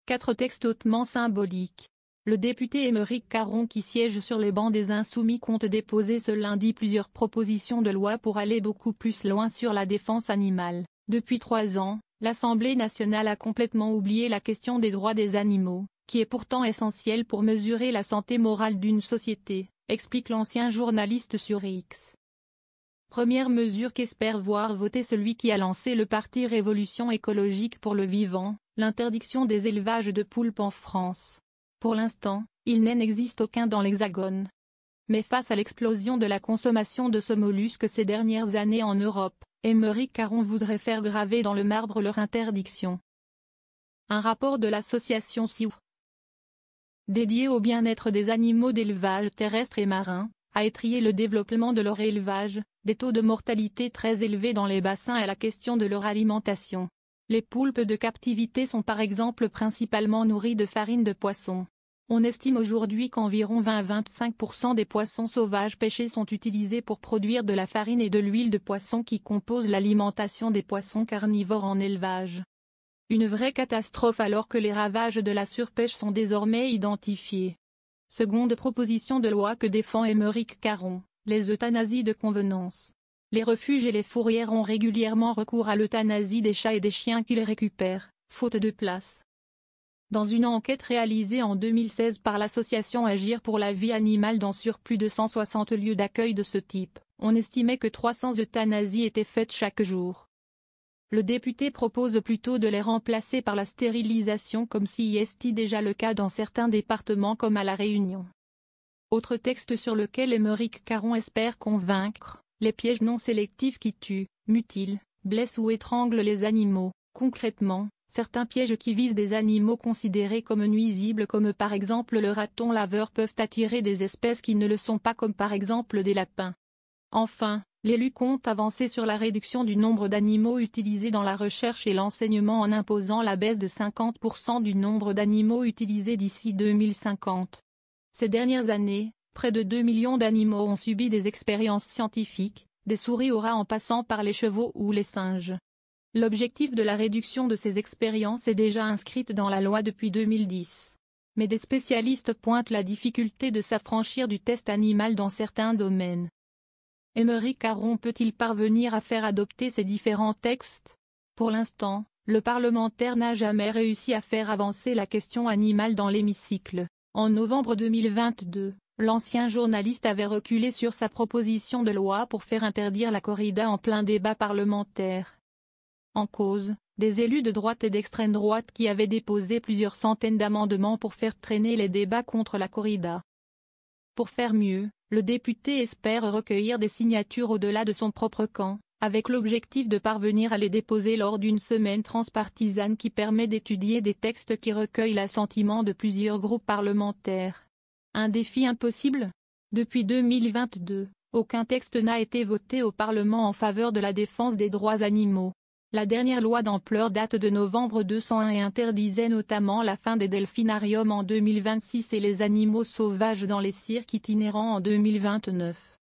4 textes hautement symboliques. Le député Aymeric Caron qui siège sur les bancs des Insoumis compte déposer ce lundi plusieurs propositions de loi pour aller beaucoup plus loin sur la défense animale. Depuis 3 ans, l'Assemblée nationale a complètement oublié la question des droits des animaux, qui est pourtant essentielle pour mesurer la santé morale d'une société, explique l'ancien journaliste sur X. Première mesure qu'espère voir voter celui qui a lancé le parti Révolution écologique pour le vivant, l'interdiction des élevages de poulpes en France. Pour l'instant, il n'existe aucun dans l'Hexagone. Mais face à l'explosion de la consommation de ce mollusque ces dernières années en Europe, Aymeric Caron voudrait faire graver dans le marbre leur interdiction. Un rapport de l'association SIW, dédié au bien-être des animaux d'élevage terrestre et marin, a étrillé le développement de leur élevage, des taux de mortalité très élevés dans les bassins et la question de leur alimentation. Les poulpes de captivité sont par exemple principalement nourris de farine de poisson. On estime aujourd'hui qu'environ 20 à 25% des poissons sauvages pêchés sont utilisés pour produire de la farine et de l'huile de poisson qui composent l'alimentation des poissons carnivores en élevage. Une vraie catastrophe alors que les ravages de la surpêche sont désormais identifiés. Seconde proposition de loi que défend Aymeric Caron, les euthanasies de convenance. Les refuges et les fourrières ont régulièrement recours à l'euthanasie des chats et des chiens qu'ils récupèrent, faute de place. Dans une enquête réalisée en 2016 par l'association Agir pour la vie animale sur plus de 160 lieux d'accueil de ce type, on estimait que 300 euthanasies étaient faites chaque jour. Le député propose plutôt de les remplacer par la stérilisation comme si c'était déjà le cas dans certains départements comme à La Réunion. Autre texte sur lequel Aymeric Caron espère convaincre, les pièges non sélectifs qui tuent, mutilent, blessent ou étranglent les animaux. Concrètement, certains pièges qui visent des animaux considérés comme nuisibles comme par exemple le raton laveur peuvent attirer des espèces qui ne le sont pas comme par exemple des lapins. Enfin, l'élu compte avancer sur la réduction du nombre d'animaux utilisés dans la recherche et l'enseignement en imposant la baisse de 50% du nombre d'animaux utilisés d'ici 2050. Ces dernières années, près de 2 millions d'animaux ont subi des expériences scientifiques, des souris aux rats en passant par les chevaux ou les singes. L'objectif de la réduction de ces expériences est déjà inscrite dans la loi depuis 2010. Mais des spécialistes pointent la difficulté de s'affranchir du test animal dans certains domaines. Aymeric Caron peut-il parvenir à faire adopter ces différents textes? Pour l'instant, le parlementaire n'a jamais réussi à faire avancer la question animale dans l'hémicycle. En novembre 2022, l'ancien journaliste avait reculé sur sa proposition de loi pour faire interdire la corrida en plein débat parlementaire. En cause, des élus de droite et d'extrême droite qui avaient déposé plusieurs centaines d'amendements pour faire traîner les débats contre la corrida. Pour faire mieux, le député espère recueillir des signatures au-delà de son propre camp, avec l'objectif de parvenir à les déposer lors d'une semaine transpartisane qui permet d'étudier des textes qui recueillent l'assentiment de plusieurs groupes parlementaires. Un défi impossible? Depuis 2022, aucun texte n'a été voté au Parlement en faveur de la défense des droits animaux. La dernière loi d'ampleur date de novembre 201 et interdisait notamment la fin des delphinariums en 2026 et les animaux sauvages dans les cirques itinérants en 2029.